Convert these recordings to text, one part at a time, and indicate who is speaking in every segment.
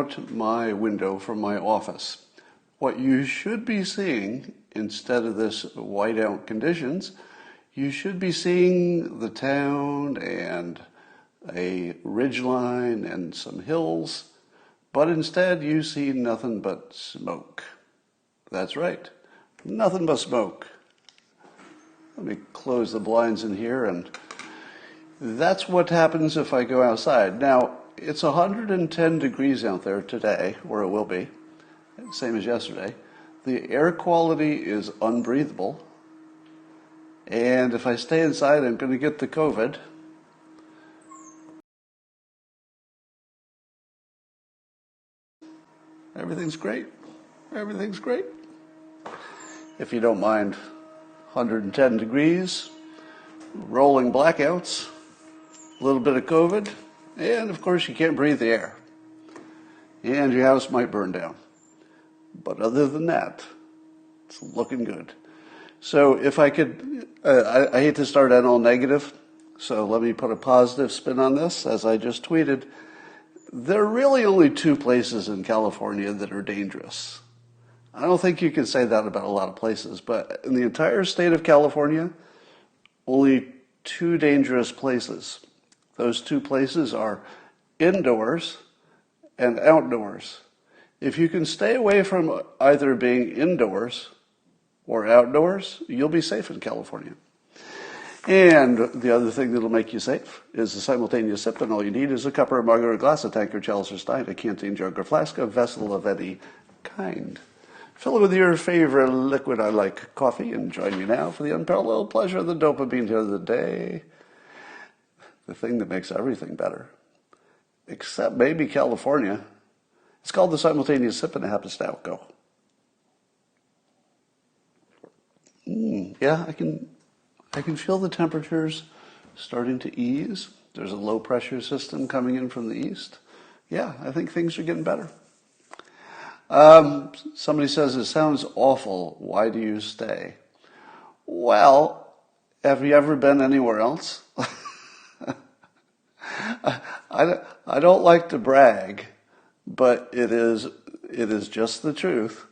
Speaker 1: out my window from my office, what you should be seeing, instead of this whiteout conditions, you should be seeing the town and a ridgeline and some hills, but instead you see nothing but smoke. That's right, nothing but smoke. Let me close the blinds in here, and that's what happens if I go outside. Now, it's 110 degrees out there today, or it will be, same as yesterday. The air quality is unbreathable, and if I stay inside, I'm going to get the COVID. Everything's great. Everything's great. If you don't mind 110 degrees, rolling blackouts, a little bit of COVID, and of course you can't breathe the air. And your house might burn down. But other than that, it's looking good. So if I could, I hate to start out all negative, so let me put a positive spin on this. As I just tweeted, there are really only two places in California that are dangerous. I don't think you can say that about a lot of places, but in the entire state of California, only two dangerous places. Those two places are indoors and outdoors. If you can stay away from either being indoors or outdoors, you'll be safe in California. And the other thing that'll make you safe is the simultaneous sip, and all you need is a cup or a mug or a glass, a tankard, chalice or stein, a canteen, jug or flask, a vessel of any kind. Fill it with your favorite liquid. I like coffee, and join me now for the unparalleled pleasure of the dopamine hit of the day. The thing that makes everything better, except maybe California. It's called the simultaneous sip, and it happens now. Go. Yeah, I can feel the temperatures starting to ease. There's a low pressure system coming in from the east. Yeah, I think things are getting better. Somebody says, it sounds awful. Why do you stay? Well, have you ever been anywhere else? I don't like to brag, but it is just the truth.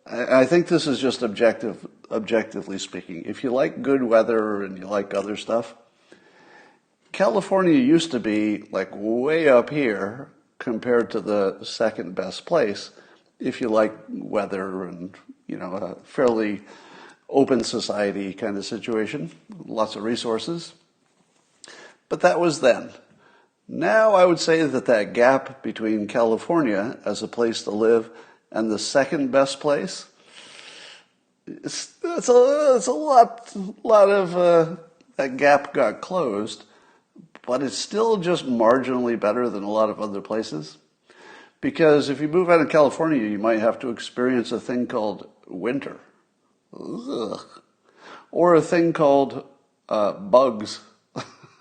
Speaker 1: I think this is just objectively speaking. If you like good weather and you like other stuff, California used to be like way up here compared to the second best place if you like weather and, a fairly open society kind of situation, lots of resources. But that was then. Now I would say that gap between California as a place to live and the second best place, it's a lot of that gap got closed, but it's still just marginally better than a lot of other places. Because if you move out of California, you might have to experience a thing called winter. Ugh. Or a thing called bugs.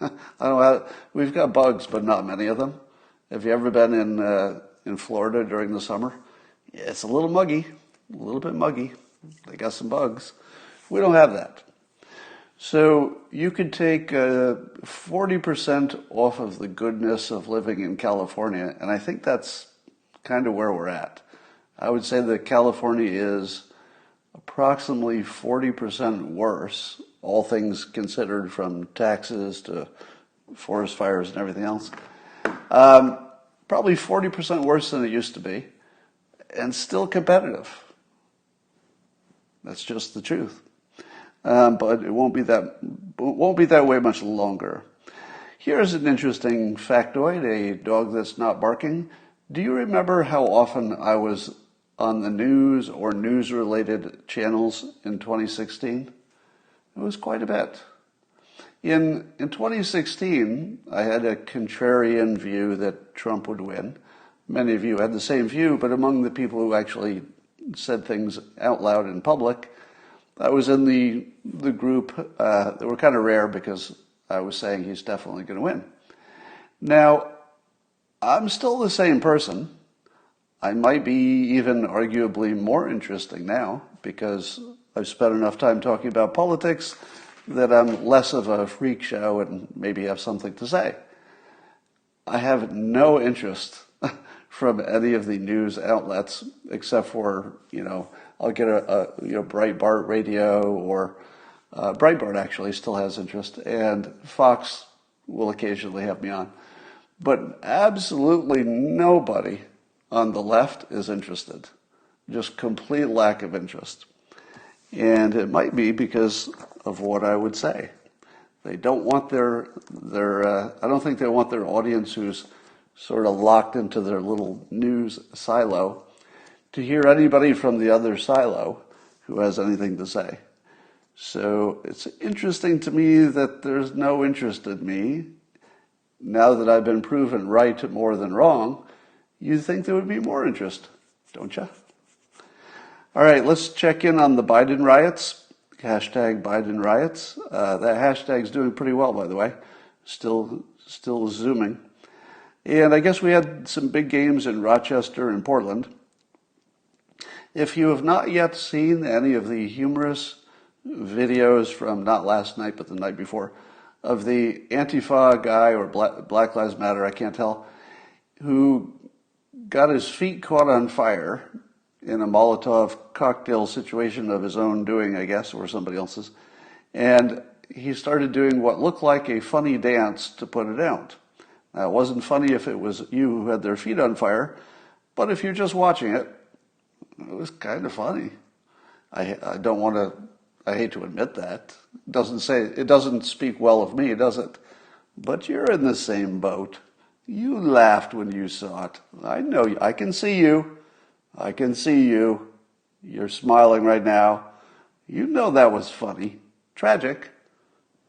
Speaker 1: I don't know, we've got bugs, but not many of them. Have you ever been in Florida during the summer? Yeah, it's a little muggy, a little bit muggy. They got some bugs. We don't have that. So you could take 40% off of the goodness of living in California, and I think that's kind of where we're at. I would say that California is approximately 40% worse, all things considered, from taxes to forest fires and everything else. Probably 40% worse than it used to be, and still competitive. That's just the truth. But it won't be that way much longer. Here's an interesting factoid, a dog that's not barking. Do you remember how often I was on the news or news-related channels in 2016? It was quite a bit. In 2016, I had a contrarian view that Trump would win. Many of you had the same view, but among the people who actually said things out loud in public, I was in the group that were kind of rare because I was saying he's definitely going to win. Now, I'm still the same person. I might be even arguably more interesting now because I've spent enough time talking about politics that I'm less of a freak show and maybe have something to say. I have no interest from any of the news outlets, except for, I'll get a Breitbart radio, or Breitbart actually still has interest, and Fox will occasionally have me on. But absolutely nobody on the left is interested. Just complete lack of interest. And it might be because of what I would say. They don't want I don't think they want their audience who's sort of locked into their little news silo to hear anybody from the other silo who has anything to say. So it's interesting to me that there's no interest in me. Now that I've been proven right more than wrong, you'd think there would be more interest, don't you? All right, let's check in on the Biden riots. Hashtag Biden riots. That hashtag's doing pretty well, by the way. Still zooming. And I guess we had some big games in Rochester and Portland. If you have not yet seen any of the humorous videos from not last night, but the night before, of the Antifa guy, or Black Lives Matter, I can't tell, who got his feet caught on fire in a Molotov cocktail situation of his own doing, I guess, or somebody else's. And he started doing what looked like a funny dance to put it out. Now, it wasn't funny if it was you who had their feet on fire, but if you're just watching it, it was kind of funny. I hate to admit that. It doesn't speak well of me, does it? But you're in the same boat. You laughed when you saw it. I know, I can see you. I can see you. You're smiling right now. You know that was funny. Tragic,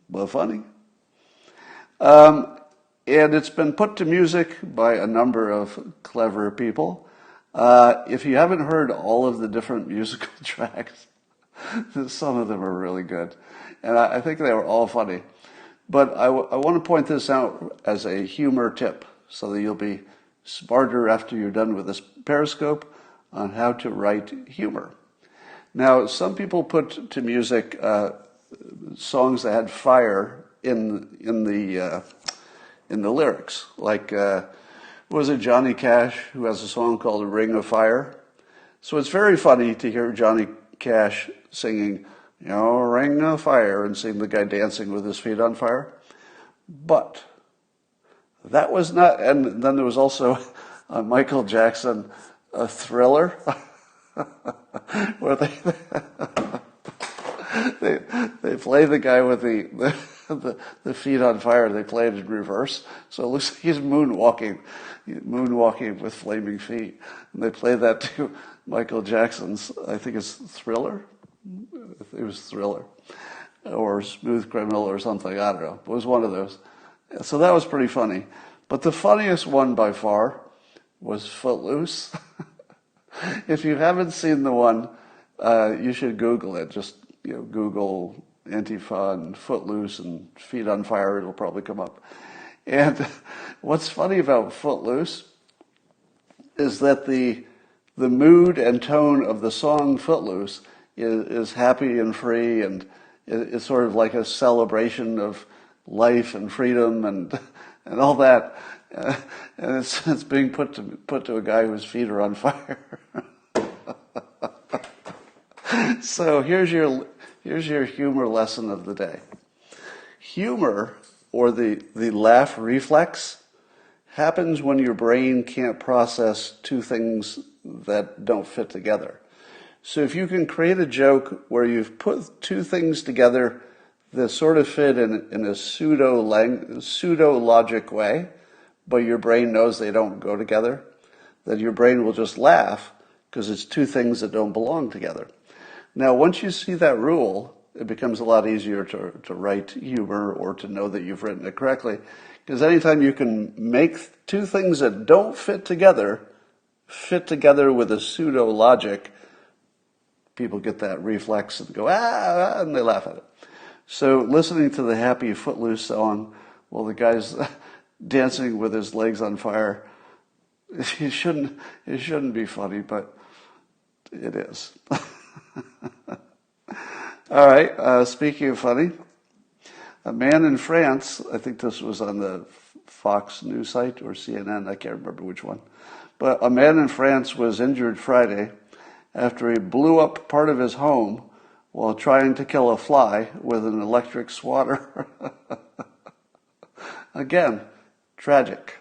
Speaker 1: but funny. And it's been put to music by a number of clever people. If you haven't heard all of the different musical tracks, some of them are really good. And I think they were all funny. But I want to point this out as a humor tip so that you'll be smarter after you're done with this Periscope on how to write humor. Now, some people put to music songs that had fire in the lyrics. Like, was it Johnny Cash, who has a song called Ring of Fire? So it's very funny to hear Johnny Cash singing, Ring of Fire, and seeing the guy dancing with his feet on fire. But that was not, and then there was also Michael Jackson, a Thriller, where they play the guy with the feet on fire. They play it in reverse, so it looks like he's moonwalking with flaming feet. And they play that to Michael Jackson's, I think it's Thriller. It was Thriller, or Smooth Criminal, or something. I don't know. It was one of those. So that was pretty funny. But the funniest one by far was Footloose. If you haven't seen the one, you should Google it. Just Google Antifa and Footloose and feet on fire. It'll probably come up. And what's funny about Footloose is that the mood and tone of the song Footloose is happy and free, and it's sort of like a celebration of life and freedom and all that. And it's being put to a guy whose feet are on fire. So here's your humor lesson of the day. Humor, or the laugh reflex, happens when your brain can't process two things that don't fit together. So if you can create a joke where you've put two things together that sort of fit in a pseudo-logic way, but your brain knows they don't go together, then your brain will just laugh because it's two things that don't belong together. Now, once you see that rule, it becomes a lot easier to write humor or to know that you've written it correctly, because anytime you can make two things that don't fit together with a pseudo-logic, people get that reflex and go, and they laugh at it. So listening to the happy Footloose song while the guy's dancing with his legs on fire, it shouldn't be funny, but it is. All right, speaking of funny, a man in France, I think this was on the Fox News site or CNN, I can't remember which one, But a man in France was injured Friday after he blew up part of his home while trying to kill a fly with an electric swatter. Again, tragic.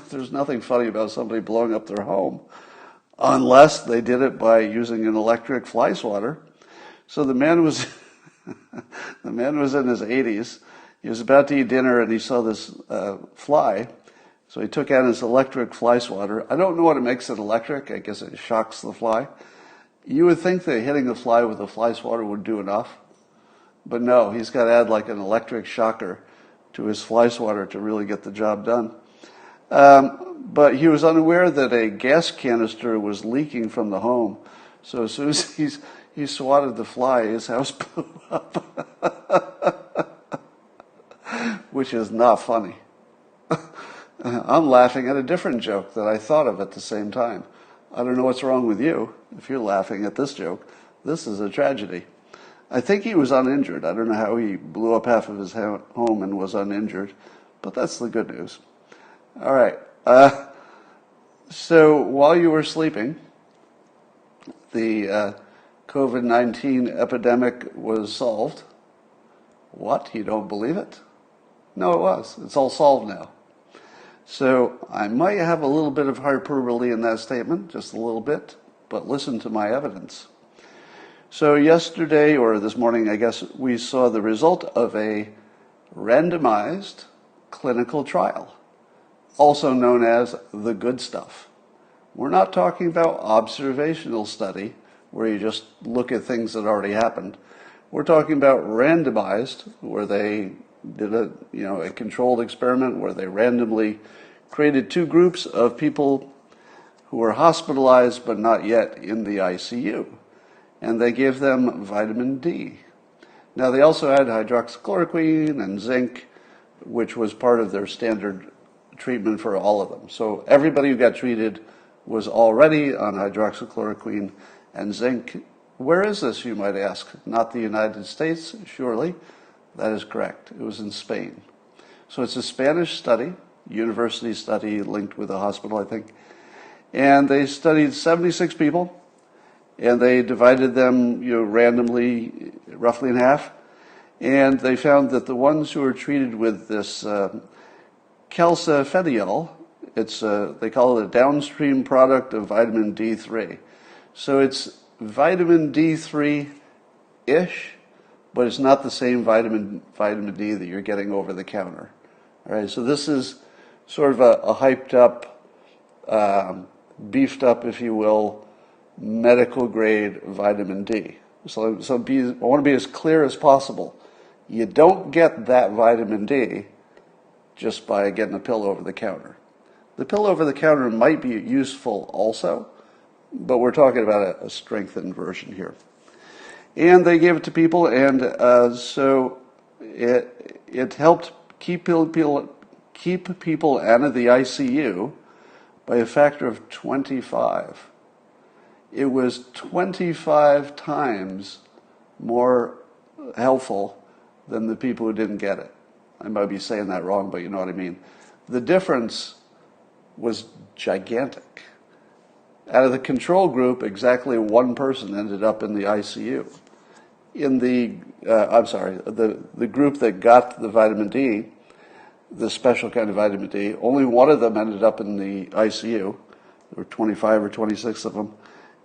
Speaker 1: There's nothing funny about somebody blowing up their home unless they did it by using an electric fly swatter. So the man was the man was in his 80s. He was about to eat dinner and he saw this fly. So he took out his electric fly swatter. I don't know what makes it electric. I guess it shocks the fly. You would think that hitting the fly with a fly swatter would do enough. But no, he's got to add like an electric shocker to his fly swatter to really get the job done. But he was unaware that a gas canister was leaking from the home. So as soon as he swatted the fly, his house blew up. Which is not funny. I'm laughing at a different joke that I thought of at the same time. I don't know what's wrong with you if you're laughing at this joke. This is a tragedy. I think he was uninjured. I don't know how he blew up half of his home and was uninjured, but that's the good news. All right. So while you were sleeping, the COVID-19 epidemic was solved. What? You don't believe it? No, it was. It's all solved now. So I might have a little bit of hyperbole in that statement, just a little bit, but listen to my evidence. So yesterday, or this morning, I guess, we saw the result of a randomized clinical trial, also known as the good stuff. We're not talking about observational study, where you just look at things that already happened. We're talking about randomized, where they did a controlled experiment where they randomly created two groups of people who were hospitalized but not yet in the ICU. And they gave them vitamin D. Now they also had hydroxychloroquine and zinc, which was part of their standard treatment for all of them. So everybody who got treated was already on hydroxychloroquine and zinc. Where is this, you might ask? Not the United States, surely. That is correct. It was in Spain. So it's a Spanish study, university study linked with a hospital, I think. And they studied 76 people, and they divided them randomly, roughly in half. And they found that the ones who were treated with this calcifediol, they call it a downstream product of vitamin D3. So it's vitamin D3-ish, but it's not the same vitamin D that you're getting over the counter. All right, so this is sort of a hyped up, beefed up, if you will, medical grade vitamin D. So I want to be as clear as possible. You don't get that vitamin D just by getting a pill over the counter. The pill over the counter might be useful also, but we're talking about a strengthened version here. And they gave it to people, and so it helped keep people out of the ICU by a factor of 25. It was 25 times more helpful than the people who didn't get it. I might be saying that wrong, but you know what I mean. The difference was gigantic. Out of the control group, exactly one person ended up in the ICU. In the group that got the vitamin D, the special kind of vitamin D, only one of them ended up in the ICU. There were 25 or 26 of them,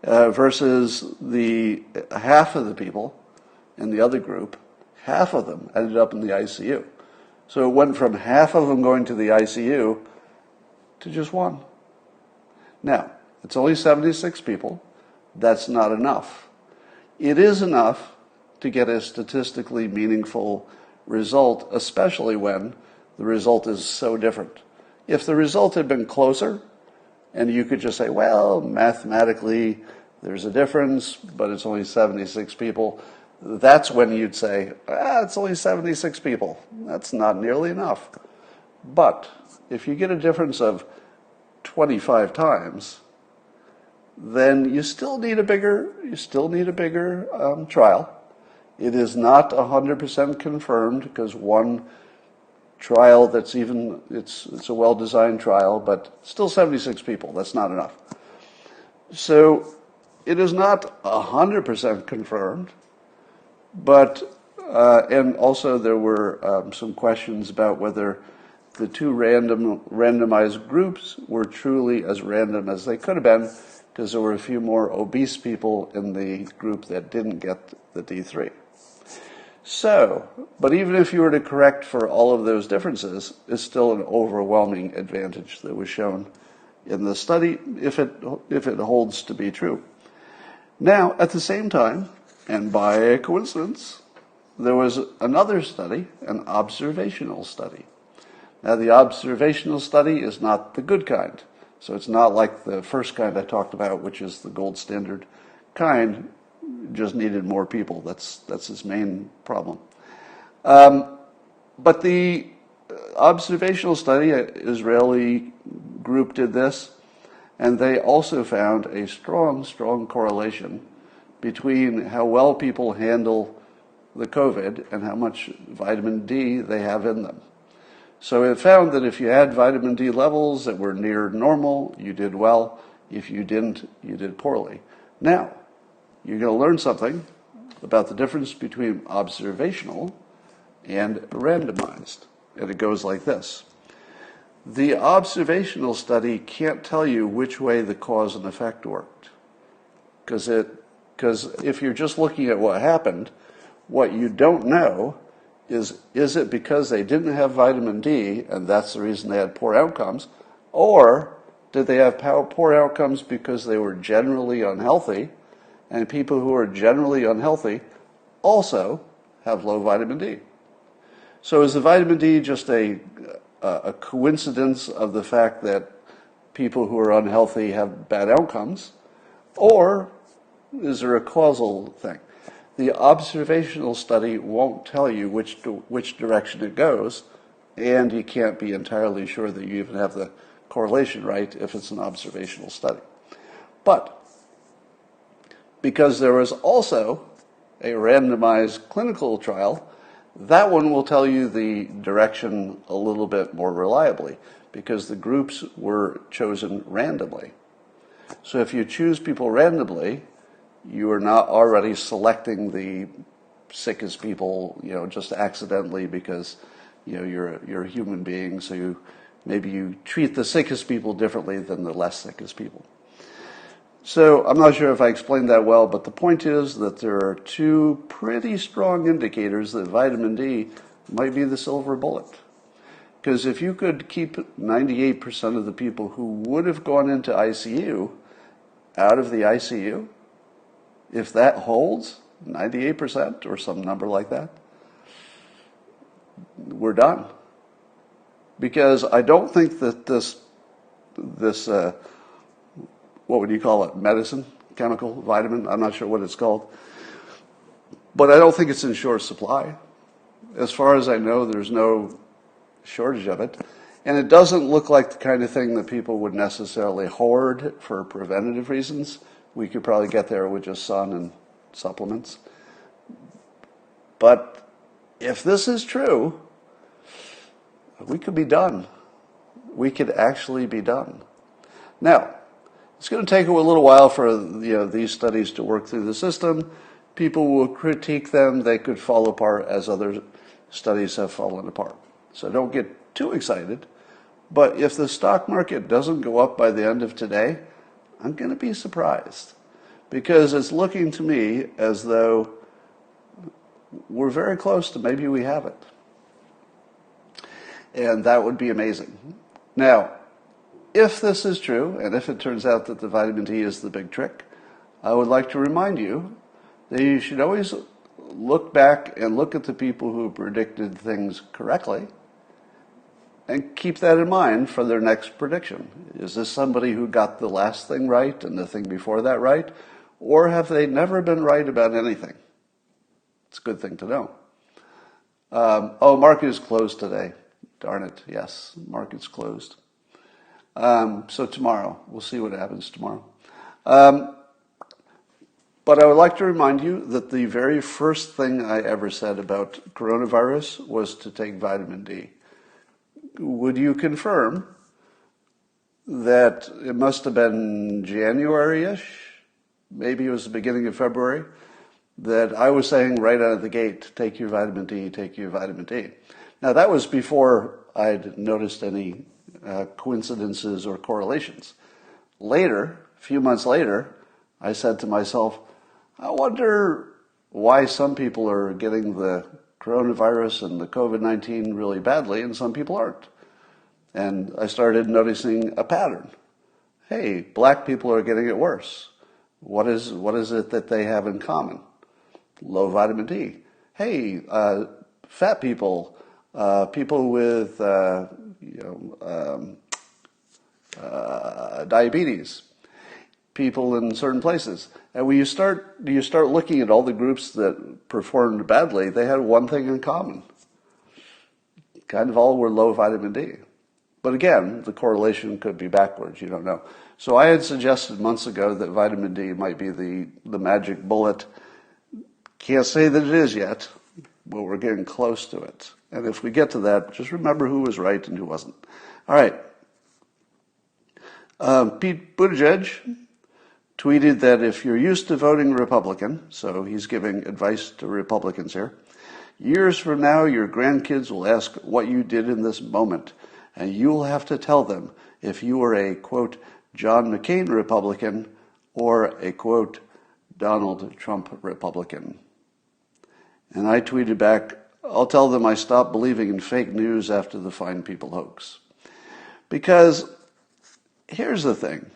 Speaker 1: versus the half of the people in the other group, half of them ended up in the ICU. So it went from half of them going to the ICU to just one. Now, it's only 76 people. That's not enough. It is enough to get a statistically meaningful result, especially when the result is so different. If the result had been closer, and you could just say, well, mathematically there's a difference, but it's only 76 people, that's when you'd say, it's only 76 people. That's not nearly enough. But if you get a difference of 25 times, then you still need a bigger trial. It is not 100% confirmed because one trial that's it's a well-designed trial, but still 76 people. That's not enough. So it is not 100% confirmed, but and also there were some questions about whether the two randomized groups were truly as random as they could have been, because there were a few more obese people in the group that didn't get the D3. So, but even if you were to correct for all of those differences, it's still an overwhelming advantage that was shown in the study if it holds to be true. Now, at the same time, and by a coincidence, there was another study, an observational study. Now, the observational study is not the good kind. So it's not like the first kind I talked about, which is the gold standard kind, just needed more people. That's its main problem. But the observational study, an Israeli group did this, and they also found a strong correlation between how well people handle the COVID and how much vitamin D they have in them. So it found that if you had vitamin D levels that were near normal, you did well. If you didn't, you did poorly. Now, you're going to learn something about the difference between observational and randomized. And it goes like this. The observational study can't tell you which way the cause and effect worked. Because if you're just looking at what happened, what you don't know is it because they didn't have vitamin D and that's the reason they had poor outcomes, or did they have poor outcomes because they were generally unhealthy, and people who are generally unhealthy also have low vitamin D? So is the vitamin D just a coincidence of the fact that people who are unhealthy have bad outcomes, or is there a causal thing? The observational study won't tell you which direction it goes, and you can't be entirely sure that you even have the correlation right if it's an observational study. But because there was also a randomized clinical trial, that one will tell you the direction a little bit more reliably, because the groups were chosen randomly. So if you choose people randomly, you are not already selecting the sickest people, just accidentally because, you're a human being. So maybe you treat the sickest people differently than the less sickest people. So I'm not sure if I explained that well, but the point is that there are two pretty strong indicators that vitamin D might be the silver bullet. Because if you could keep 98% of the people who would have gone into ICU out of the ICU, if that holds, 98% or some number like that, we're done. Because I don't think that this what would you call it, medicine, chemical, vitamin, I'm not sure what it's called, but I don't think it's in short supply. As far as I know, there's no shortage of it. And it doesn't look like the kind of thing that people would necessarily hoard for preventative reasons. We could probably get there with just sun and supplements. But if this is true, we could be done. We could actually be done. Now, it's going to take a little while for these studies to work through the system. People will critique them. They could fall apart as other studies have fallen apart. So don't get too excited. But if the stock market doesn't go up by the end of today, I'm going to be surprised, because it's looking to me as though we're very close to maybe we have it. And that would be amazing. Now, if this is true, and if it turns out that the vitamin D is the big trick, I would like to remind you that you should always look back and look at the people who predicted things correctly and keep that in mind for their next prediction. Is this somebody who got the last thing right and the thing before that right? Or have they never been right about anything? It's a good thing to know. Market is closed today. Darn it, yes, market's closed. So tomorrow, we'll see what happens tomorrow. But I would like to remind you that the very first thing I ever said about coronavirus was to take vitamin D. would you confirm that it must have been January-ish, maybe it was the beginning of February, that I was saying right out of the gate, take your vitamin D, take your vitamin D. Now that was before I'd noticed any coincidences or correlations. Later, a few months later, I said to myself, I wonder why some people are getting the coronavirus and the COVID-19 really badly and some people aren't. And I started noticing a pattern. Hey, black people are getting it worse. What is it that they have in common? Low vitamin D. Hey, fat people, people with diabetes, people in certain places. And when you start looking at all the groups that performed badly, they had one thing in common. Kind of all were low vitamin D. But again, the correlation could be backwards, you don't know. So I had suggested months ago that vitamin D might be the magic bullet. Can't say that it is yet, but we're getting close to it. And if we get to that, just remember who was right and who wasn't. All right. Pete Buttigieg tweeted that if you're used to voting Republican, so he's giving advice to Republicans here, years from now your grandkids will ask what you did in this moment, and you'll have to tell them if you were a, quote, John McCain Republican or a, quote, Donald Trump Republican. And I tweeted back, I'll tell them I stopped believing in fake news after the Fine People hoax. Because here's the thing.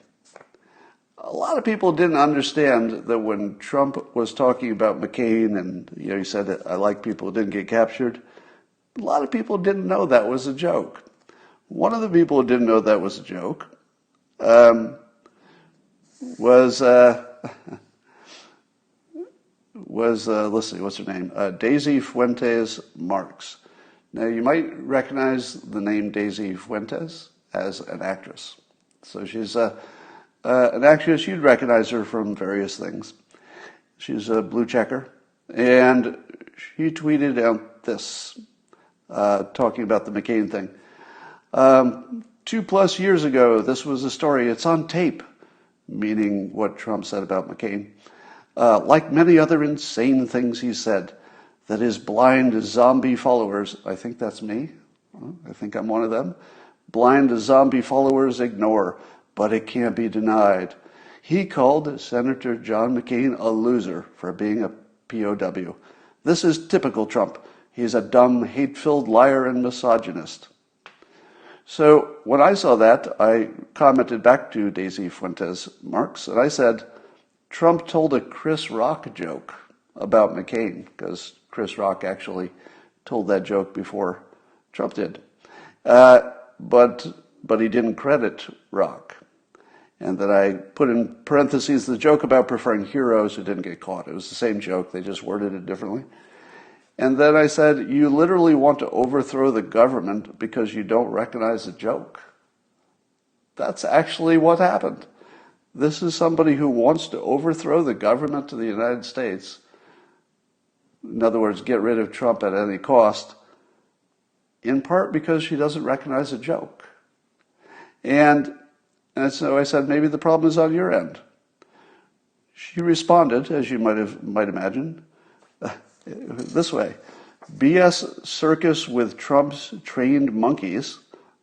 Speaker 1: A lot of people didn't understand that when Trump was talking about McCain and he said, I like people who didn't get captured, a lot of people didn't know that was a joke. One of the people who didn't know that was a joke was let's see, what's her name? Daisy Fuentes Marks. Now, you might recognize the name Daisy Fuentes as an actress. So she's an actress. You'd recognize her from various things. She's a blue checker. And she tweeted out this, talking about the McCain thing. 2+ years ago, this was a story. It's on tape, meaning what Trump said about McCain. Like many other insane things he said, that his blind zombie followers, I think that's me, I think I'm one of them, blind zombie followers ignore, but it can't be denied. He called Senator John McCain a loser for being a POW. This is typical Trump. He's a dumb, hate-filled liar and misogynist. So when I saw that, I commented back to Daisy Fuentes Marks, and I said, Trump told a Chris Rock joke about McCain, because Chris Rock actually told that joke before Trump did. But he didn't credit Rock. And then I put in parentheses the joke about preferring heroes who didn't get caught. It was the same joke, they just worded it differently. And then I said, you literally want to overthrow the government because you don't recognize a joke. That's actually what happened. This is somebody who wants to overthrow the government of the United States. In other words, get rid of Trump at any cost, in part because she doesn't recognize a joke. And so I said, maybe the problem is on your end. She responded, as you might imagine, this way. BS circus with Trump's trained monkeys.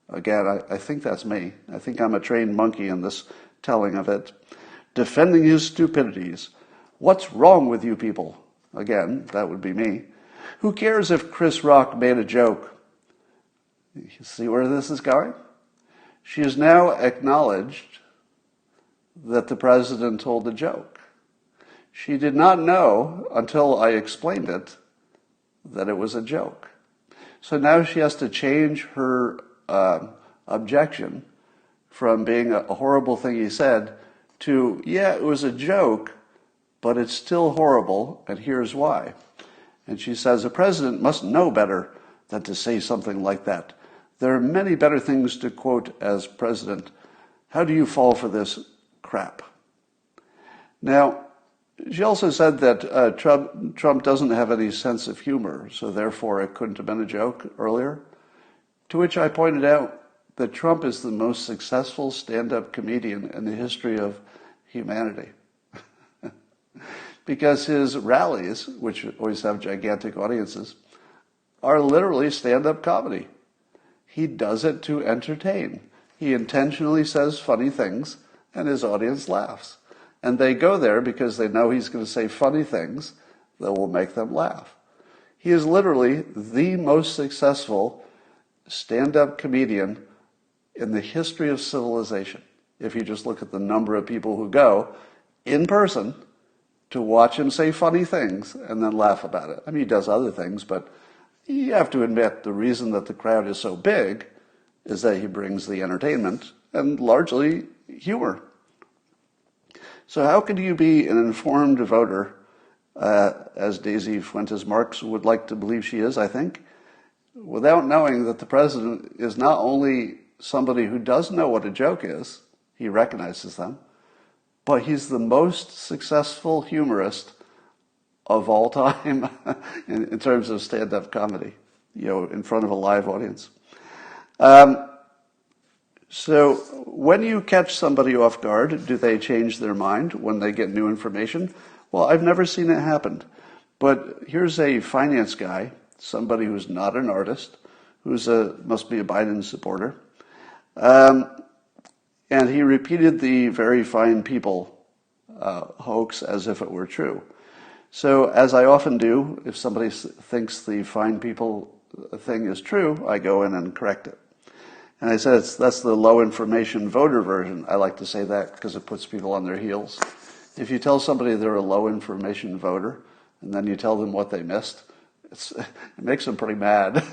Speaker 1: Again, I think that's me. I think I'm a trained monkey in this telling of it. Defending his stupidities. What's wrong with you people? Again, that would be me. Who cares if Chris Rock made a joke? You see where this is going? She has now acknowledged that the president told the joke. She did not know until I explained it that it was a joke. So now she has to change her objection from being a horrible thing he said to, yeah, it was a joke, but it's still horrible, and here's why. And she says, a president must know better than to say something like that. There are many better things to quote as president. How do you fall for this crap? Now, she also said that Trump doesn't have any sense of humor, so therefore it couldn't have been a joke earlier. To which I pointed out that Trump is the most successful stand-up comedian in the history of humanity. Because his rallies, which always have gigantic audiences, are literally stand-up comedy. He does it to entertain. He intentionally says funny things, and his audience laughs. And they go there because they know he's going to say funny things that will make them laugh. He is literally the most successful stand-up comedian in the history of civilization. If you just look at the number of people who go in person to watch him say funny things and then laugh about it. I mean, he does other things, but you have to admit the reason that the crowd is so big is that he brings the entertainment and largely humor. So how can you be an informed voter, as Daisy Fuentes Marx would like to believe she is, I think, without knowing that the president is not only somebody who does know what a joke is, he recognizes them, but he's the most successful humorist of all time in terms of stand-up comedy, in front of a live audience. So when you catch somebody off guard, do they change their mind when they get new information? Well, I've never seen it happen. But here's a finance guy, somebody who's not an artist, must be a Biden supporter. And he repeated the very fine people hoax as if it were true. So as I often do, if somebody thinks the fine people thing is true, I go in and correct it. And I said, that's the low information voter version. I like to say that because it puts people on their heels. If you tell somebody they're a low information voter, and then you tell them what they missed, it makes them pretty mad,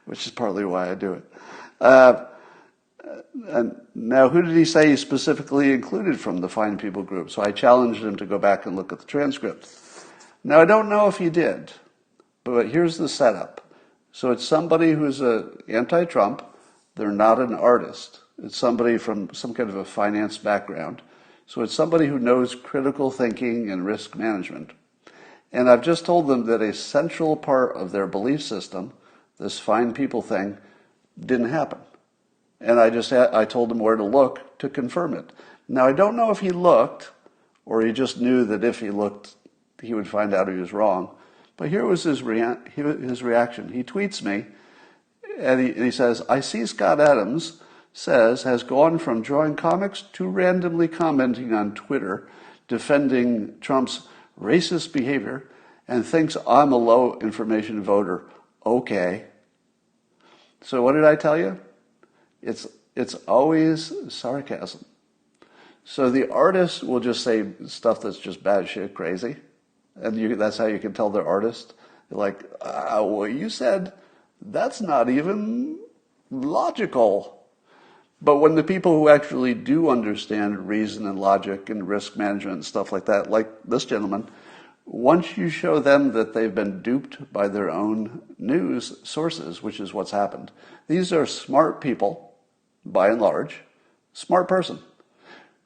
Speaker 1: which is partly why I do it. And now, who did he say he specifically included from the fine people group? So I challenged him to go back and look at the transcript. Now, I don't know if he did, but here's the setup. So it's somebody who's anti-Trump. They're not an artist. It's somebody from some kind of a finance background. So it's somebody who knows critical thinking and risk management. And I've just told them that a central part of their belief system, this fine people thing, didn't happen. And I told him where to look to confirm it. Now, I don't know if he looked, or he just knew that if he looked, he would find out he was wrong. But here was his reaction. He tweets me, and he says, I see Scott Adams has gone from drawing comics to randomly commenting on Twitter, defending Trump's racist behavior, and thinks I'm a low information voter. Okay. So what did I tell you? It's always sarcasm. So the artist will just say stuff that's just batshit crazy, and that's how you can tell they're artist. You're like, well, you said that's not even logical. But when the people who actually do understand reason and logic and risk management and stuff like that, like this gentleman, once you show them that they've been duped by their own news sources, which is what's happened. These are smart people, by and large, smart person,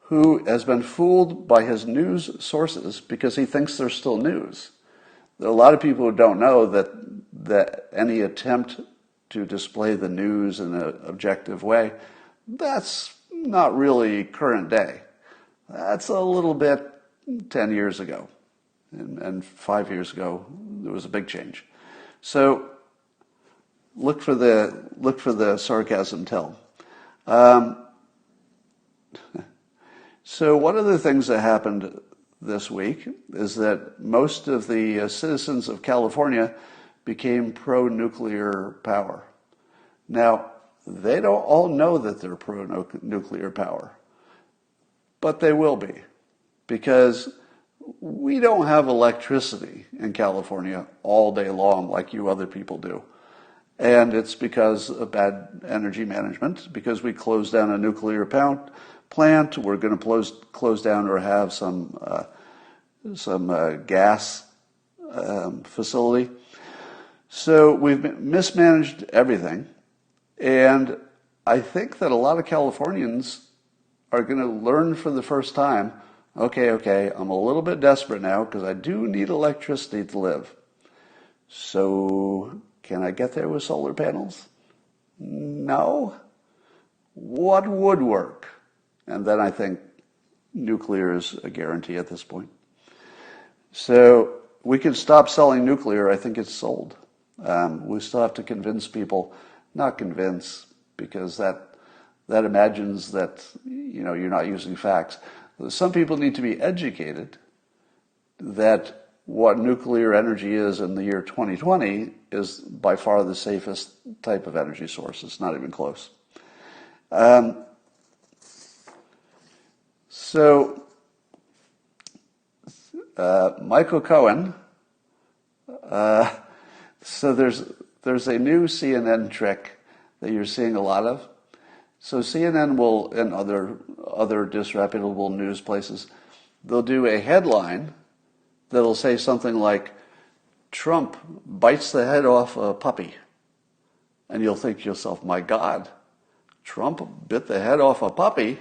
Speaker 1: who has been fooled by his news sources because he thinks they're still news. There are a lot of people who don't know that any attempt to display the news in an objective way, that's not really current day. That's a little bit 10 years ago. And 5 years ago, there was a big change. So look for the sarcasm tell. So one of the things that happened this week is that most of the citizens of California became pro-nuclear power. Now, they don't all know that they're pro-nuclear power, but they will be, because we don't have electricity in California all day long like you other people do. And it's because of bad energy management, because we closed down a nuclear plant. We're going to close down or have some gas facility. So we've mismanaged everything. And I think that a lot of Californians are going to learn for the first time, okay, I'm a little bit desperate now because I do need electricity to live. So can I get there with solar panels? No. What would work? And then I think nuclear is a guarantee at this point. So we can stop selling nuclear. I think it's sold. We still have to convince people, not convince, because that imagines that you're not using facts. Some people need to be educated that what nuclear energy is in the year 2020 is by far the safest type of energy source. It's not even close. So Michael Cohen. So there's a new CNN trick that you're seeing a lot of. So CNN will, and other disreputable news places, they'll do a headline that'll say something like, Trump bites the head off a puppy. And you'll think to yourself, my God, Trump bit the head off a puppy?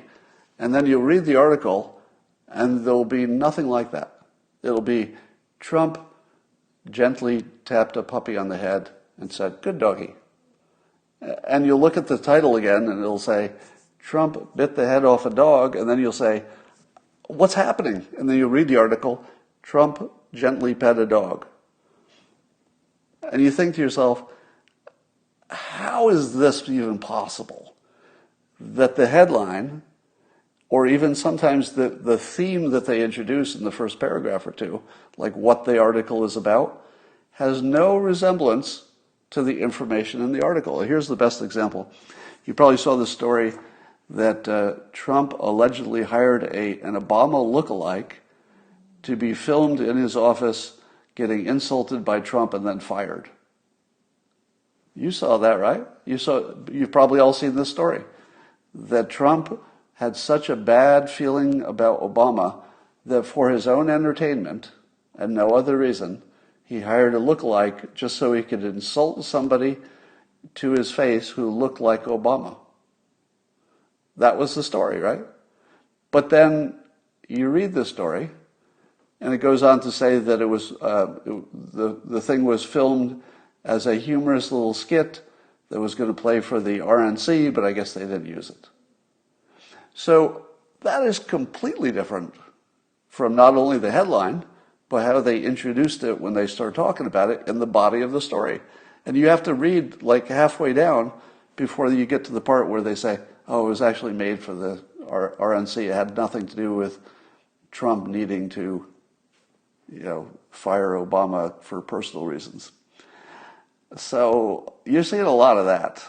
Speaker 1: And then you'll read the article, and there'll be nothing like that. It'll be, Trump gently tapped a puppy on the head and said, good doggy. And you'll look at the title again, and it'll say, Trump bit the head off a dog, and then you'll say, what's happening? And then you'll read the article, Trump gently pet a dog. And you think to yourself, how is this even possible? That the headline, or even sometimes the theme that they introduce in the first paragraph or two, like what the article is about, has no resemblance to the information in the article. Here's the best example. You probably saw the story that Trump allegedly hired an Obama lookalike to be filmed in his office getting insulted by Trump and then fired. You saw that, right? You've probably all seen this story. That Trump had such a bad feeling about Obama that for his own entertainment and no other reason, he hired a lookalike just so he could insult somebody to his face who looked like Obama. That was the story, right? But then you read the story, and it goes on to say that it was the thing was filmed as a humorous little skit that was going to play for the RNC, but I guess they didn't use it. So that is completely different from not only the headline, but how they introduced it when they start talking about it in the body of the story. And you have to read like halfway down before you get to the part where they say, oh, it was actually made for the RNC. It had nothing to do with Trump needing to, fire Obama for personal reasons. So you're seeing a lot of that.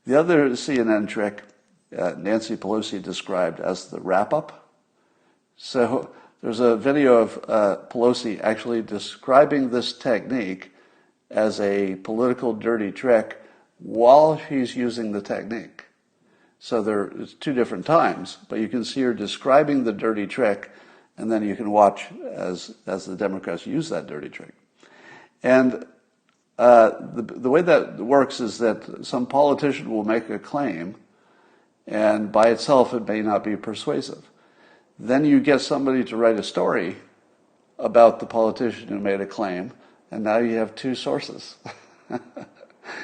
Speaker 1: The other CNN trick, Nancy Pelosi described as the wrap-up. So there's a video of Pelosi actually describing this technique as a political dirty trick while she's using the technique. So there's two different times, but you can see her describing the dirty trick, and then you can watch as the Democrats use that dirty trick. And the way that works is that some politician will make a claim, and by itself it may not be persuasive. Then you get somebody to write a story about the politician who made a claim, and now you have two sources.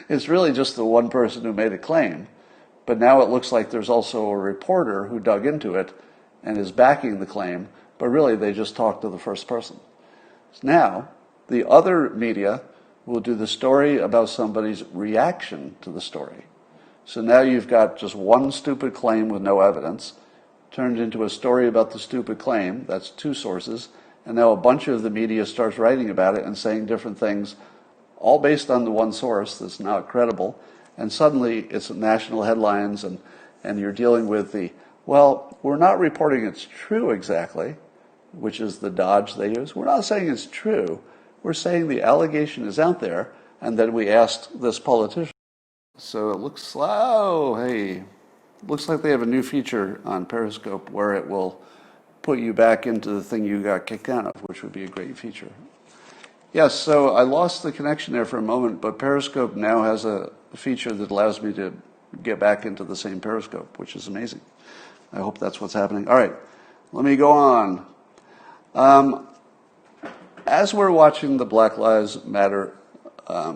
Speaker 1: It's really just the one person who made a claim, but now it looks like there's also a reporter who dug into it and is backing the claim, but really they just talked to the first person. Now, the other media will do the story about somebody's reaction to the story. So now you've got just one stupid claim with no evidence, turned into a story about the stupid claim, that's two sources, and now a bunch of the media starts writing about it and saying different things, all based on the one source that's not credible, and suddenly it's national headlines, and you're dealing with well, we're not reporting it's true exactly, which is the dodge they use. We're not saying it's true. We're saying the allegation is out there, and then we asked this politician. So it looks like they have a new feature on Periscope where it will put you back into the thing you got kicked out of, which would be a great feature. Yes, so I lost the connection there for a moment, but Periscope now has a feature that allows me to get back into the same Periscope, which is amazing. I hope that's what's happening. All right, let me go on. As we're watching the Black Lives Matter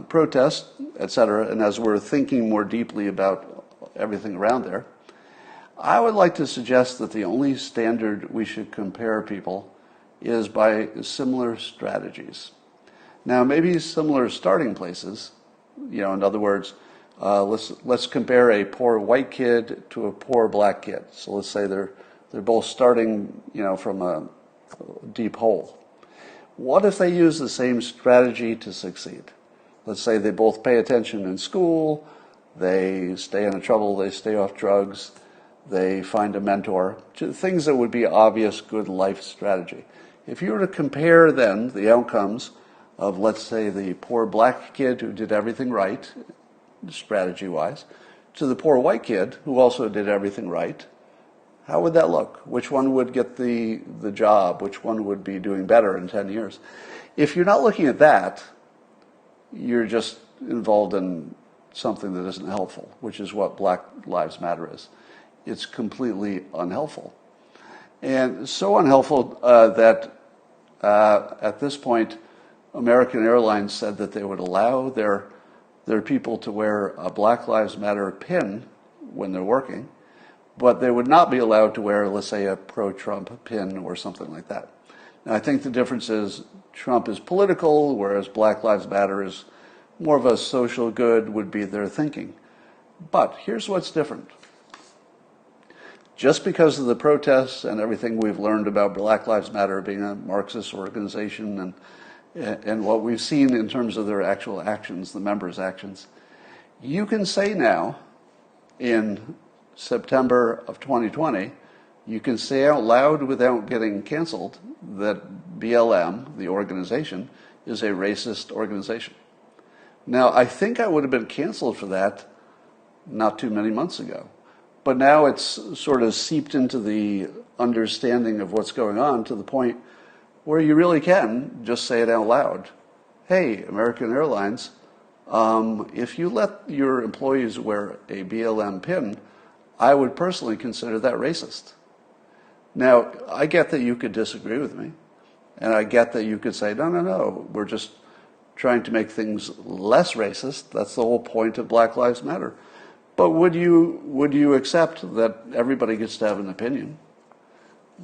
Speaker 1: protest, etc., and as we're thinking more deeply about everything around there, I would like to suggest that the only standard we should compare people is by similar strategies. Now, maybe similar starting places. In other words, let's compare a poor white kid to a poor black kid. So let's say they're both starting, from a deep hole. What if they use the same strategy to succeed? Let's say they both pay attention in school, they stay out of trouble, they stay off drugs, they find a mentor, things that would be obvious good life strategy. If you were to compare then the outcomes of, let's say, the poor black kid who did everything right, strategy-wise, to the poor white kid who also did everything right, how would that look? Which one would get the job? Which one would be doing better in 10 years? If you're not looking at that, you're just involved in something that isn't helpful, which is what Black Lives Matter is. It's completely unhelpful. And so unhelpful that at this point, American Airlines said that they would allow their people to wear a Black Lives Matter pin when they're working, but they would not be allowed to wear, let's say, a pro-Trump pin or something like that. Now, I think the difference is Trump is political, whereas Black Lives Matter is more of a social good, would be their thinking. But here's what's different. Just because of the protests and everything we've learned about Black Lives Matter being a Marxist organization and what we've seen in terms of their actual actions, the members' actions, you can say now, in September of 2020, you can say out loud without getting canceled that BLM, the organization, is a racist organization. Now, I think I would have been canceled for that not too many months ago. But now it's sort of seeped into the understanding of what's going on to the point where you really can just say it out loud. Hey, American Airlines, if you let your employees wear a BLM pin, I would personally consider that racist. Now, I get that you could disagree with me, and I get that you could say, no, we're just trying to make things less racist. That's the whole point of Black Lives Matter. But would you accept that everybody gets to have an opinion?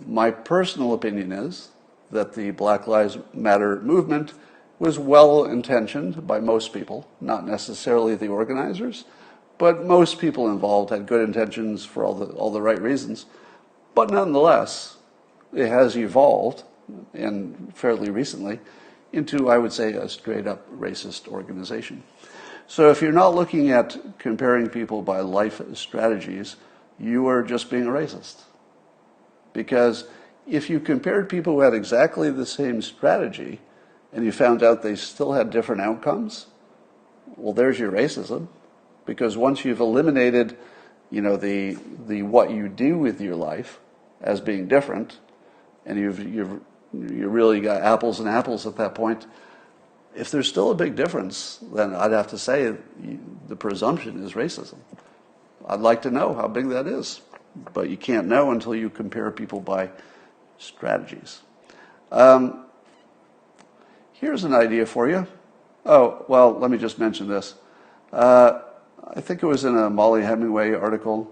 Speaker 1: My personal opinion is that the Black Lives Matter movement was well-intentioned by most people, not necessarily the organizers, but most people involved had good intentions for all the right reasons. But nonetheless, it has evolved, and fairly recently, into, I would say, a straight-up racist organization. So if you're not looking at comparing people by life strategies, you are just being a racist. Because if you compared people who had exactly the same strategy and you found out they still had different outcomes, well, there's your racism. Because once you've eliminated, the what you do with your life as being different, and you really got apples and apples at that point, if there's still a big difference, then I'd have to say the presumption is racism. I'd like to know how big that is, but you can't know until you compare people by strategies. Here's an idea for you. Oh, well, let me just mention this. I think it was in a Molly Hemingway article,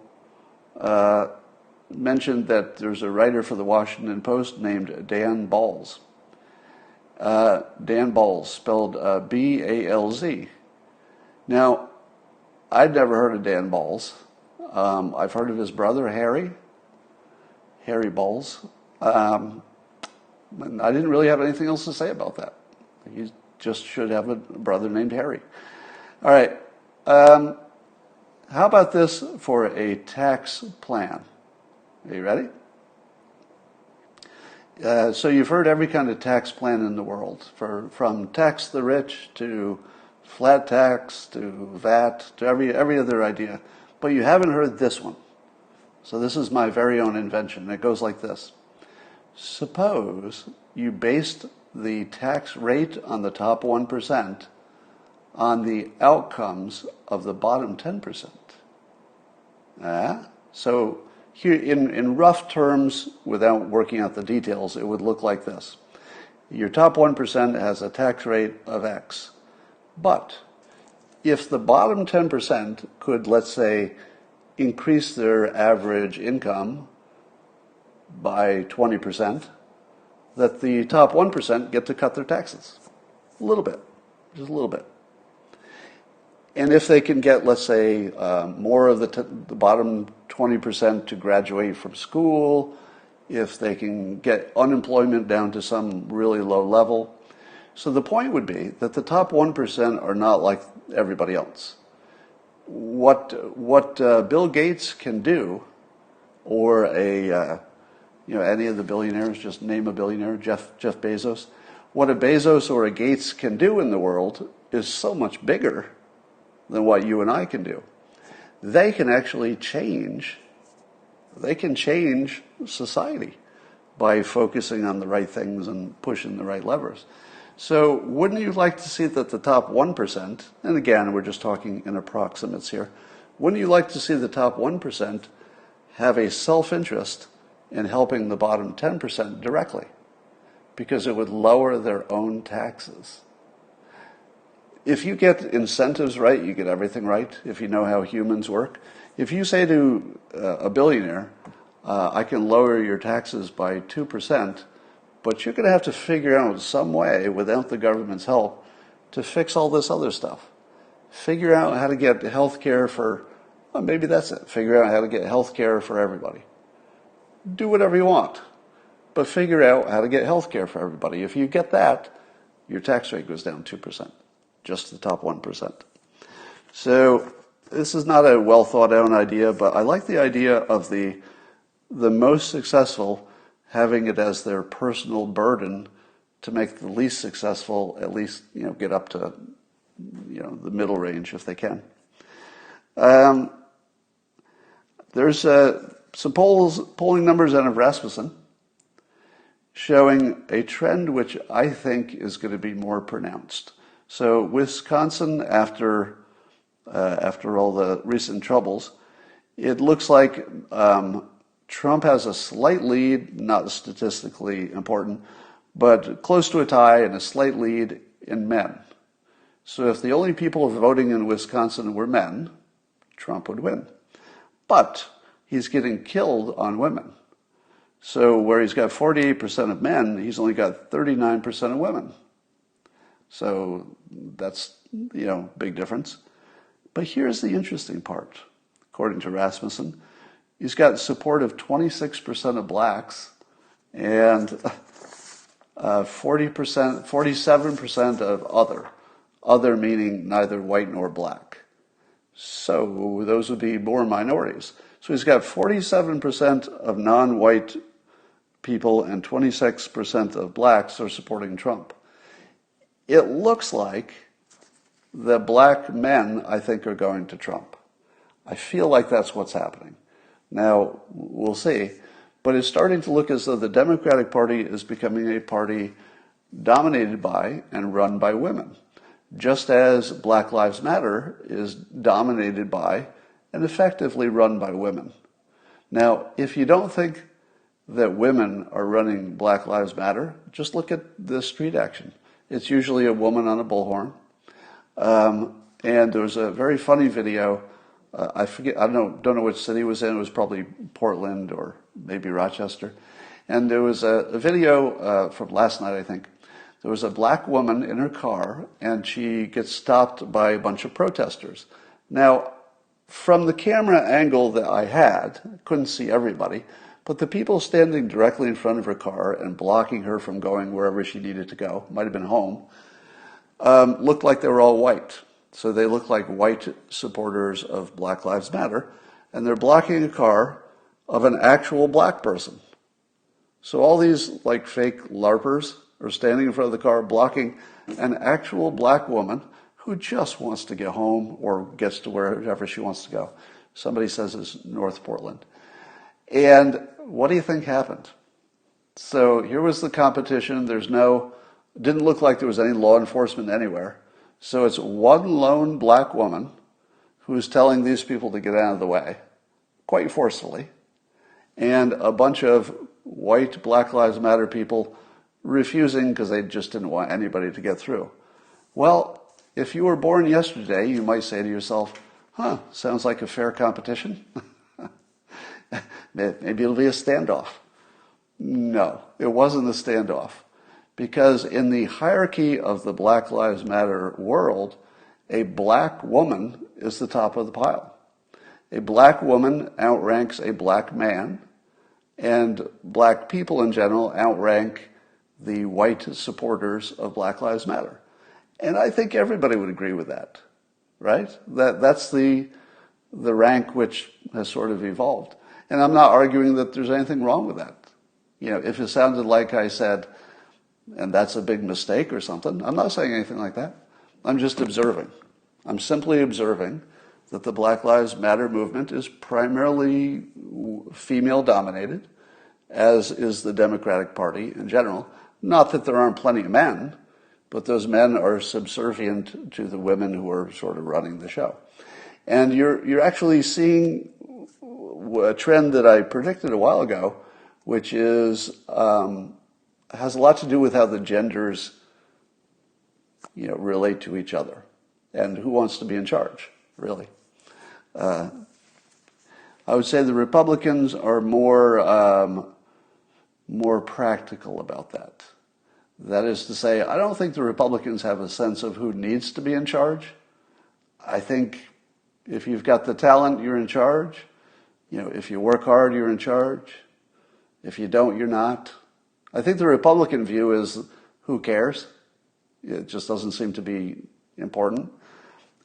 Speaker 1: mentioned that there's a writer for the Washington Post named Dan Balz. Dan Balz, spelled B-A-L-Z. Now, I'd never heard of Dan Balz. I've heard of his brother, Harry Balz. And I didn't really have anything else to say about that. He just should have a brother named Harry. All right. How about this for a tax plan? Are you ready? So you've heard every kind of tax plan in the world, from tax the rich to flat tax to VAT to every other idea. But you haven't heard this one. So this is my very own invention. It goes like this. Suppose you based the tax rate on the top 1% on the outcomes of the bottom 10%. So here, in rough terms, without working out the details, it would look like this. Your top 1% has a tax rate of X, But if the bottom 10% could, let's say, increase their average income by 20%, that the top 1% get to cut their taxes. A little bit, just a little bit. And if they can get, let's say, more of the bottom 20% to graduate from school, if they can get unemployment down to some really low level. So the point would be that the top 1% are not like everybody else. What Bill Gates can do, or any of the billionaires, just name a billionaire, Jeff Bezos. What a Bezos or a Gates can do in the world is so much bigger than what you and I can do. They can actually change. They can change society by focusing on the right things and pushing the right levers. So wouldn't you like to see that the top 1%, and again, we're just talking in approximates here, wouldn't you like to see the top 1% have a self-interest in helping the bottom 10% directly? Because it would lower their own taxes. If you get incentives right, you get everything right, if you know how humans work. If you say to a billionaire, I can lower your taxes by 2%, but you're going to have to figure out some way, without the government's help, to fix all this other stuff. Figure out how to get health care for, well, maybe that's it. Figure out how to get health care for everybody. Do whatever you want, but figure out how to get health care for everybody. If you get that, your tax rate goes down 2%, just the top 1%. So this is not a well thought out idea, but I like the idea of the most successful having it as their personal burden to make the least successful at least get up to the middle range if they can. There's some polling numbers out of Rasmussen showing a trend which I think is going to be more pronounced. So Wisconsin, after all the recent troubles, it looks like Trump has a slight lead, not statistically important, but close to a tie and a slight lead in men. So if the only people voting in Wisconsin were men, Trump would win. But he's getting killed on women. So where he's got 48% of men, he's only got 39% of women. So that's, big difference. But here's the interesting part. According to Rasmussen, he's got support of 26% of blacks and 47% of other meaning neither white nor black. So those would be more minorities. So he's got 47% of non-white people and 26% of blacks are supporting Trump. It looks like the black men, I think, are going to Trump. I feel like that's what's happening. Now, we'll see. But it's starting to look as though the Democratic Party is becoming a party dominated by and run by women, just as Black Lives Matter is dominated by and effectively run by women. Now, if you don't think that women are running Black Lives Matter, just look at the street action. It's usually a woman on a bullhorn. And there was a very funny video. I forget. I don't know which city it was in. It was probably Portland or maybe Rochester. And there was a video from last night, I think. There was a black woman in her car, and she gets stopped by a bunch of protesters. Now, from the camera angle that I had, I couldn't see everybody, but the people standing directly in front of her car and blocking her from going wherever she needed to go, might have been home, looked like they were all white. So they look like white supporters of Black Lives Matter, and they're blocking a car of an actual black person. So all these like fake LARPers are standing in front of the car blocking an actual black woman who just wants to get home or gets to wherever she wants to go. Somebody says it's North Portland. And what do you think happened? So here was the competition. Didn't look like there was any law enforcement anywhere. So it's one lone black woman who's telling these people to get out of the way, quite forcefully, and a bunch of white Black Lives Matter people refusing because they just didn't want anybody to get through. Well, If you were born yesterday, you might say to yourself, huh, sounds like a fair competition. Maybe it'll be a standoff. No, it wasn't a standoff. Because in the hierarchy of the Black Lives Matter world, a black woman is the top of the pile. A black woman outranks a black man, and black people in general outrank the white supporters of Black Lives Matter. And I think everybody would agree with that, right? That's the rank which has sort of evolved. And I'm not arguing that there's anything wrong with that. You know, if it sounded like I said, and that's a big mistake or something, I'm not saying anything like that. I'm just observing. I'm simply observing that the Black Lives Matter movement is primarily female-dominated, as is the Democratic Party in general. Not that there aren't plenty of men, but those men are subservient to the women who are sort of running the show. And you're actually seeing a trend that I predicted a while ago, which is has a lot to do with how the genders, relate to each other, and who wants to be in charge, really. I would say the Republicans are more practical about that. That is to say, I don't think the Republicans have a sense of who needs to be in charge. I think if you've got the talent, you're in charge. If you work hard, you're in charge. If you don't, you're not. I think the Republican view is, who cares? It just doesn't seem to be important.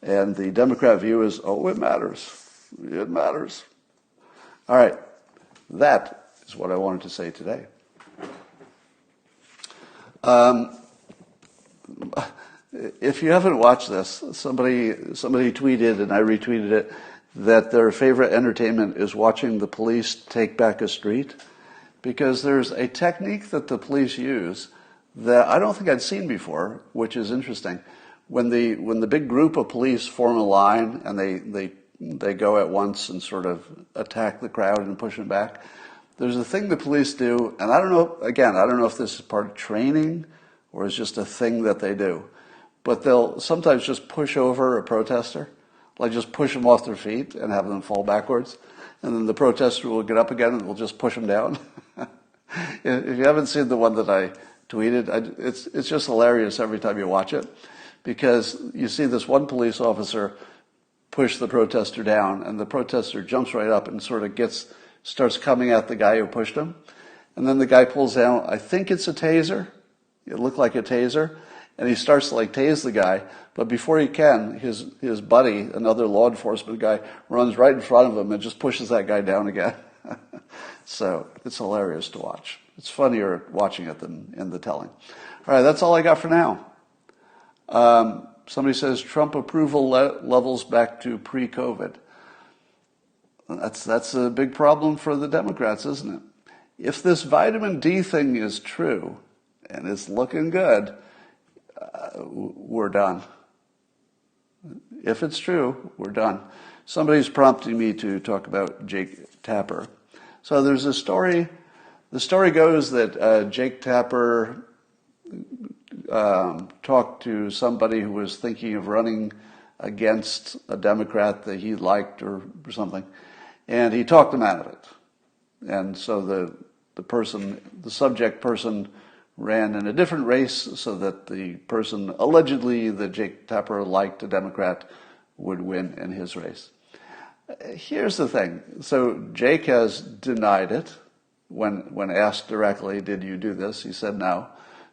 Speaker 1: And the Democrat view is, oh, it matters. It matters. All right. That is what I wanted to say today. If you haven't watched this, somebody tweeted, and I retweeted it, that their favorite entertainment is watching the police take back a street, because there's a technique that the police use that I don't think I'd seen before, which is interesting. When the big group of police form a line and they go at once and sort of attack the crowd and push them back, there's a thing the police do, and I don't know if this is part of training or is just a thing that they do, but they'll sometimes just push over a protester, like just push them off their feet and have them fall backwards, and then the protester will get up again and we'll just push them down. If you haven't seen the one that I tweeted, it's just hilarious every time you watch it, because you see this one police officer push the protester down, and the protester jumps right up and sort of starts coming at the guy who pushed him. And then the guy pulls down, I think it's a taser. It looked like a taser. And he starts to tase the guy. But before he can, his buddy, another law enforcement guy, runs right in front of him and just pushes that guy down again. So it's hilarious to watch. It's funnier watching it than in the telling. All right, that's all I got for now. Somebody says Trump approval levels back to pre-COVID. That's a big problem for the Democrats, isn't it? If this vitamin D thing is true, and it's looking good, we're done. If it's true, we're done. Somebody's prompting me to talk about Jake Tapper. So there's a story. The story goes that Jake Tapper talked to somebody who was thinking of running against a Democrat that he liked or something, and he talked him out of it. And so the subject person ran in a different race so that the person allegedly that Jake Tapper liked, a Democrat, would win in his race. Here's the thing. So Jake has denied it. When asked directly, did you do this? He said no.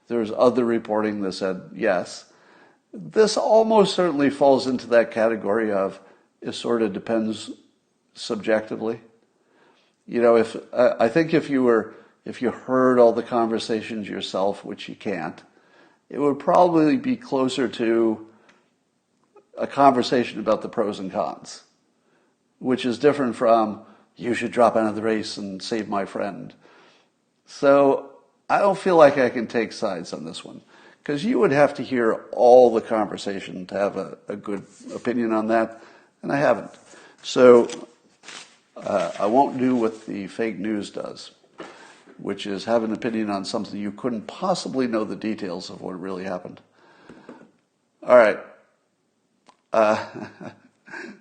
Speaker 1: There's other reporting that said yes. This almost certainly falls into that category of it sort of depends subjectively. I think if you heard all the conversations yourself, which you can't, it would probably be closer to a conversation about the pros and cons, which is different from you should drop out of the race and save my friend. So I don't feel like I can take sides on this one, because you would have to hear all the conversation to have a good opinion on that, and I haven't. So I won't do what the fake news does, which is have an opinion on something you couldn't possibly know the details of what really happened. All right.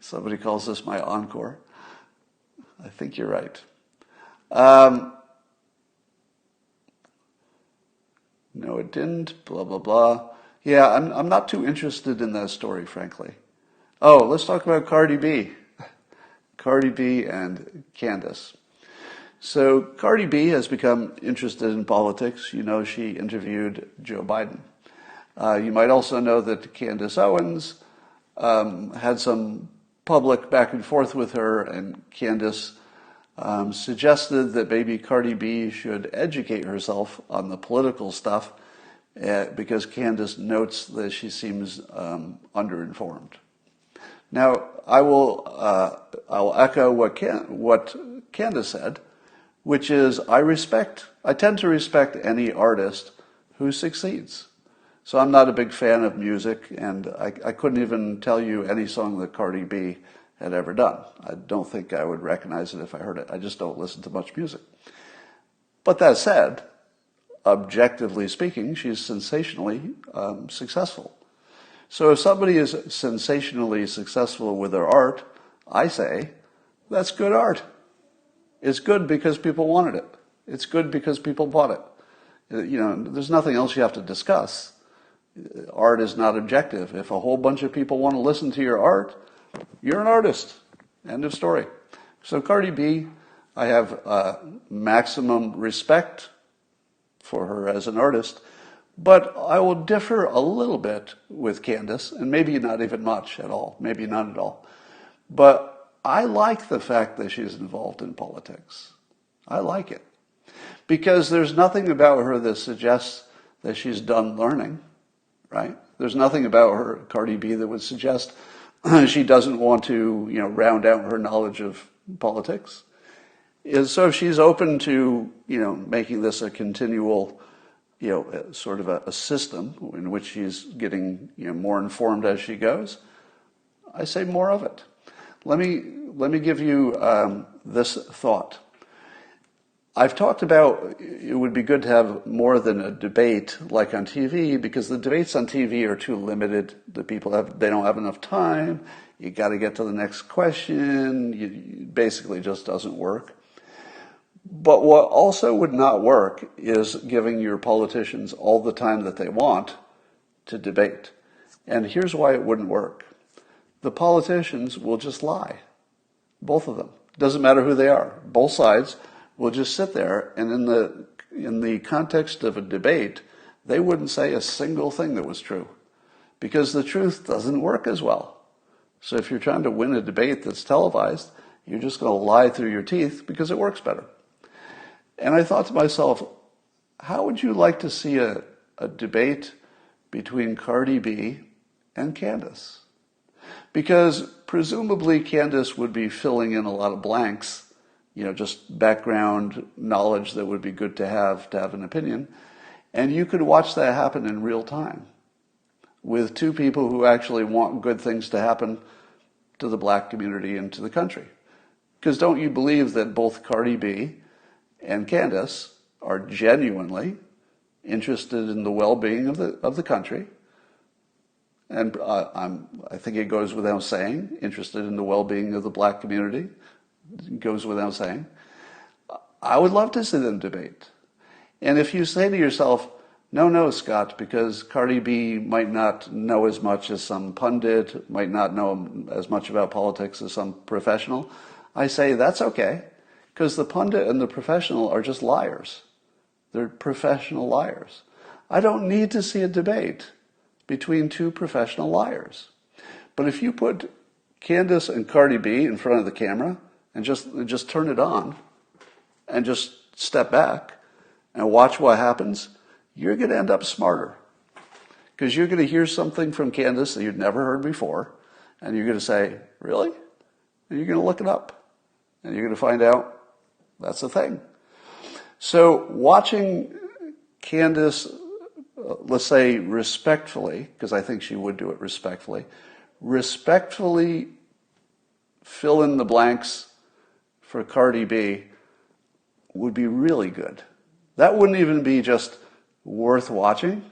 Speaker 1: Somebody calls this my encore. I think you're right. Um, no, it didn't. Blah, blah, blah. Yeah, I'm not too interested in that story, frankly. Oh, let's talk about Cardi B. Cardi B and Candace. So Cardi B has become interested in politics. You know, she interviewed Joe Biden. You might also know that Candace Owens had some public back and forth with her, and Candace suggested that maybe Cardi B should educate herself on the political stuff because Candace notes that she seems underinformed. Now, I'll echo what Candace said, which is I tend to respect any artist who succeeds. So I'm not a big fan of music, and I couldn't even tell you any song that Cardi B had ever done. I don't think I would recognize it if I heard it. I just don't listen to much music. But that said, objectively speaking, she's sensationally successful. So if somebody is sensationally successful with their art, I say, that's good art. It's good because people wanted it. It's good because people bought it. You know, there's nothing else you have to discuss. Art is not objective. If a whole bunch of people want to listen to your art, you're an artist. End of story. So Cardi B, I have maximum respect for her as an artist, but I will differ a little bit with Candace, and maybe not even much at all, maybe none at all. But I like the fact that she's involved in politics. I like it. Because there's nothing about her that suggests that she's done learning, right? There's nothing about her, Cardi B, that would suggest she doesn't want to, round out her knowledge of politics. So if she's open to, making this a continual, sort of a system in which she's getting, more informed as she goes, I say more of it. Let me give you this thought. I've talked about it would be good to have more than a debate like on TV, because the debates on TV are too limited. The people they don't have enough time. You got to get to the next question. It basically just doesn't work. But what also would not work is giving your politicians all the time that they want to debate. And here's why it wouldn't work. The politicians will just lie. Both of them. Doesn't matter who they are. Both sides will just sit there, and in the context of a debate, they wouldn't say a single thing that was true, because the truth doesn't work as well. So if you're trying to win a debate that's televised, you're just going to lie through your teeth because it works better. And I thought to myself, how would you like to see a debate between Cardi B and Candace? Because presumably Candace would be filling in a lot of blanks, just background knowledge that would be good to have an opinion. And you could watch that happen in real time with two people who actually want good things to happen to the black community and to the country. Because don't you believe that both Cardi B and Candace are genuinely interested in the well-being of the country? And I think it goes without saying, interested in the well-being of the black community. It goes without saying. I would love to see them debate. And if you say to yourself, no, Scott, because Cardi B might not know as much as some pundit, might not know as much about politics as some professional, I say that's okay, because the pundit and the professional are just liars. They're professional liars. I don't need to see a debate between two professional liars. But if you put Candace and Cardi B in front of the camera and just turn it on and just step back and watch what happens, you're going to end up smarter. Because you're going to hear something from Candace that you'd never heard before, and you're going to say, really? And you're going to look it up, and you're going to find out that's a thing. So watching Candace, let's say respectfully, because I think she would do it respectfully fill in the blanks for Cardi B would be really good. That wouldn't even be just worth watching.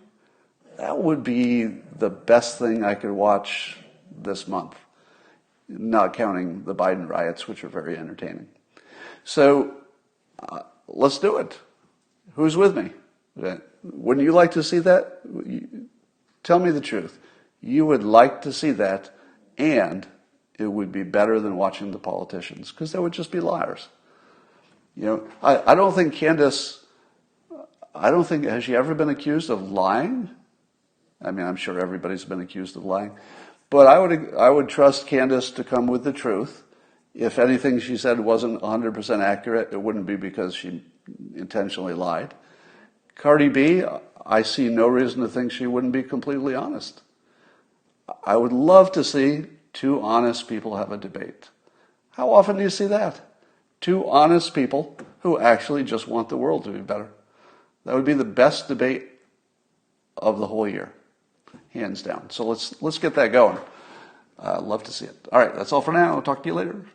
Speaker 1: That would be the best thing I could watch this month, not counting the Biden riots, which are very entertaining. So let's do it. Who's with me? Wouldn't you like to see that? Tell me the truth. You would like to see that, and it would be better than watching the politicians, because they would just be liars. You know, I don't think Candace, has she ever been accused of lying? I mean, I'm sure everybody's been accused of lying. But I would trust Candace to come with the truth. If anything she said wasn't 100% accurate, it wouldn't be because she intentionally lied. Cardi B, I see no reason to think she wouldn't be completely honest. I would love to see two honest people have a debate. How often do you see that? Two honest people who actually just want the world to be better. That would be the best debate of the whole year, hands down. So let's get that going. Love to see it. All right, that's all for now. I'll talk to you later.